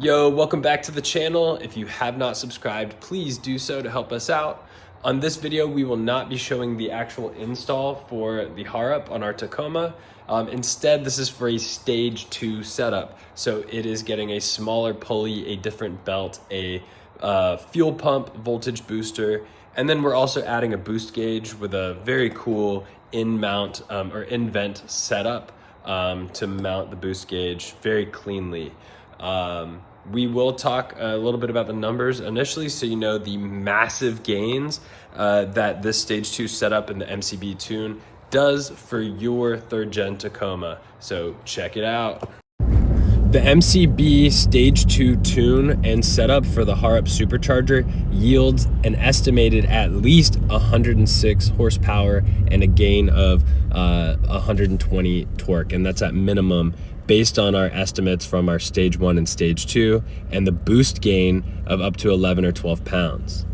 Yo, welcome back to the channel. If you have not subscribed, please do so to help us out. On this video, we will not be showing the actual install for the Harrop on our Tacoma. Instead, this is for a stage 2 setup. So it is getting a smaller pulley, a different belt, a fuel pump, voltage booster, and then we're also adding a boost gauge with a very cool in-mount or in-vent setup to mount the boost gauge very cleanly. We will talk a little bit about the numbers initially so you know the massive gains that this stage 2 setup in the MCB tune does for your 3rd gen Tacoma. So check it out. The MCB stage 2 tune and setup for the Harrop Supercharger yields an estimated at least 106 horsepower and a gain of 120 torque, and that's at minimum based on our estimates from our stage 1 and stage 2 and the boost gain of up to 11 or 12 pounds.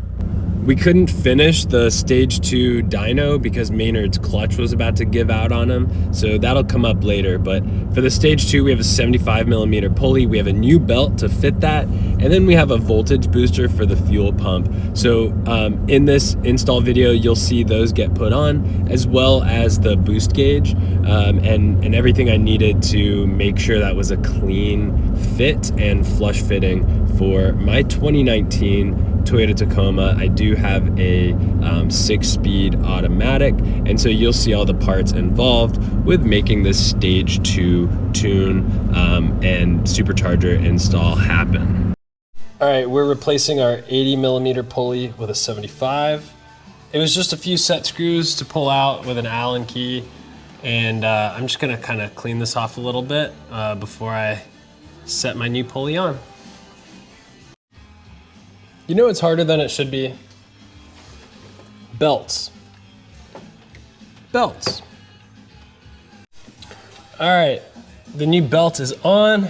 We couldn't finish the stage 2 dyno because Maynard's clutch was about to give out on him, so that'll come up later. But for the stage 2, we have a 75mm pulley, we have a new belt to fit that, and then we have a voltage booster for the fuel pump. So in this install video, you'll see those get put on, as well as the boost gauge and everything I needed to make sure that was a clean fit and flush fitting for my 2019 Toyota Tacoma. I do have a 6-speed automatic, and so you'll see all the parts involved with making this stage 2 tune and supercharger install happen. All right, we're replacing our 80mm pulley with a 75. It was just a few set screws to pull out with an Allen key, and I'm just gonna kind of clean this off a little bit before I set my new pulley on. You know what's harder than it should be? Belts. Belts. All right, the new belt is on,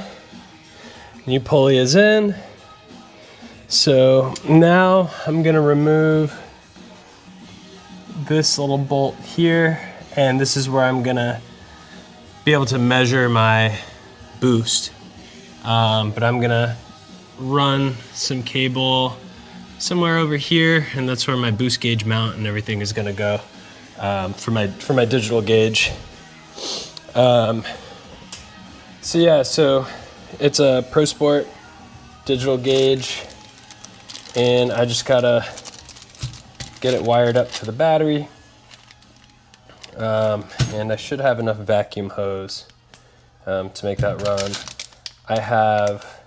new pulley is in. So now I'm gonna remove this little bolt here, and this is where I'm gonna be able to measure my boost. But I'm gonna run some cable somewhere over here, and that's where my boost gauge mount and everything is gonna go for my digital gauge. So yeah, so it's a Pro Sport digital gauge, and I just gotta get it wired up to the battery, and I should have enough vacuum hose to make that run. I have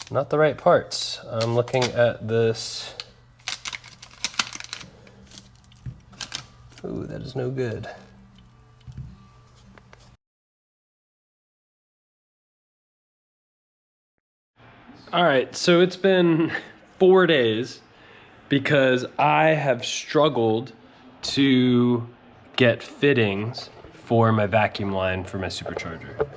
not the right parts. I'm looking at this. Ooh, that is no good. All right, so it's been 4 days because I have struggled to get fittings for my vacuum line for my supercharger.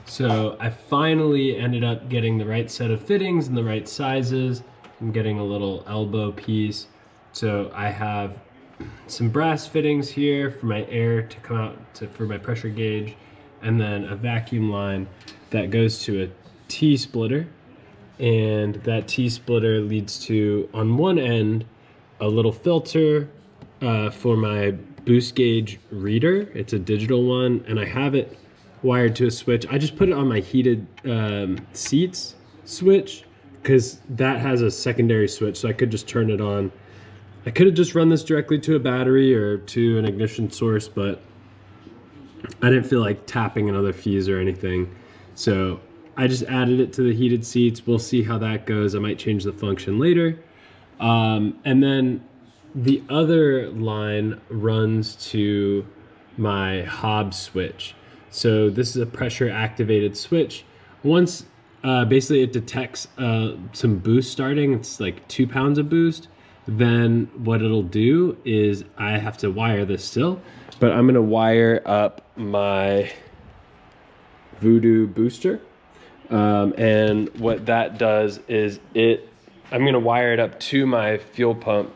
So I finally ended up getting the right set of fittings and the right sizes. I'm getting a little elbow piece. So I have some brass fittings here for my air to come out for my pressure gauge, and then a vacuum line that goes to a T-splitter. And that T-splitter leads to, on one end, a little filter for my boost gauge reader. It's a digital one, and I have it wired to a switch. I just put it on my heated seats switch because that has a secondary switch, so I could just turn it on. I could have just run this directly to a battery or to an ignition source, but I didn't feel like tapping another fuse or anything. So I just added it to the heated seats. We'll see how that goes. I might change the function later. And then the other line runs to my Hobbs switch. So this is a pressure activated switch. Once basically it detects some boost starting, it's like 2 pounds of boost, then what it'll do is I have to wire this still, but I'm gonna wire up my Voodoo booster. And what that does is I'm gonna wire it up to my fuel pump,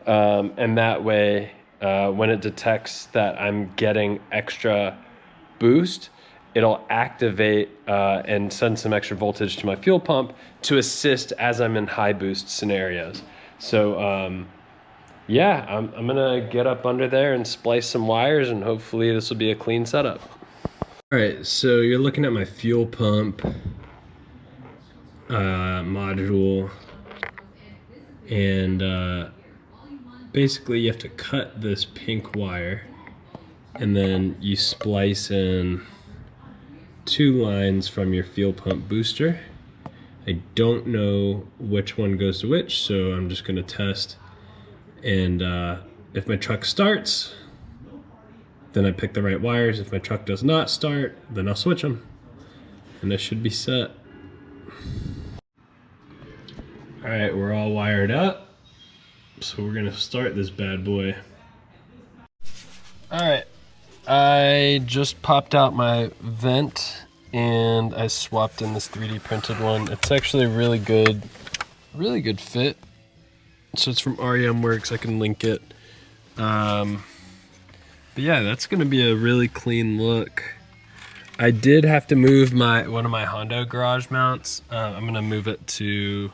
and that way when it detects that I'm getting extra boost, it'll activate and send some extra voltage to my fuel pump to assist as I'm in high boost scenarios. So yeah, I'm gonna get up under there and splice some wires, and hopefully this will be a clean setup. All right, so you're looking at my fuel pump module, and basically you have to cut this pink wire, and then you splice in 2 lines from your fuel pump booster. I don't know which one goes to which, so I'm just gonna test. And if my truck starts, then I pick the right wires. If my truck does not start, then I'll switch them. And this should be set. All right, we're all wired up. So we're gonna start this bad boy. All right, I just popped out my vent and I swapped in this 3D printed one. It's actually a really good fit. So it's from REM Works, I can link it. But yeah, that's gonna be a really clean look. I did have to move one of my Hondo garage mounts. I'm gonna move it to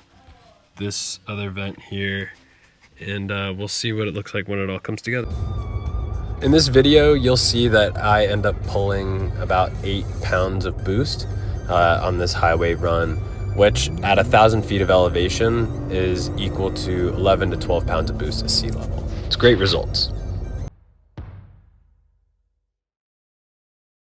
this other vent here, and we'll see what it looks like when it all comes together. In this video, you'll see that I end up pulling about 8 pounds of boost on this highway run, which at 1,000 feet of elevation is equal to 11 to 12 pounds of boost at sea level. It's great results.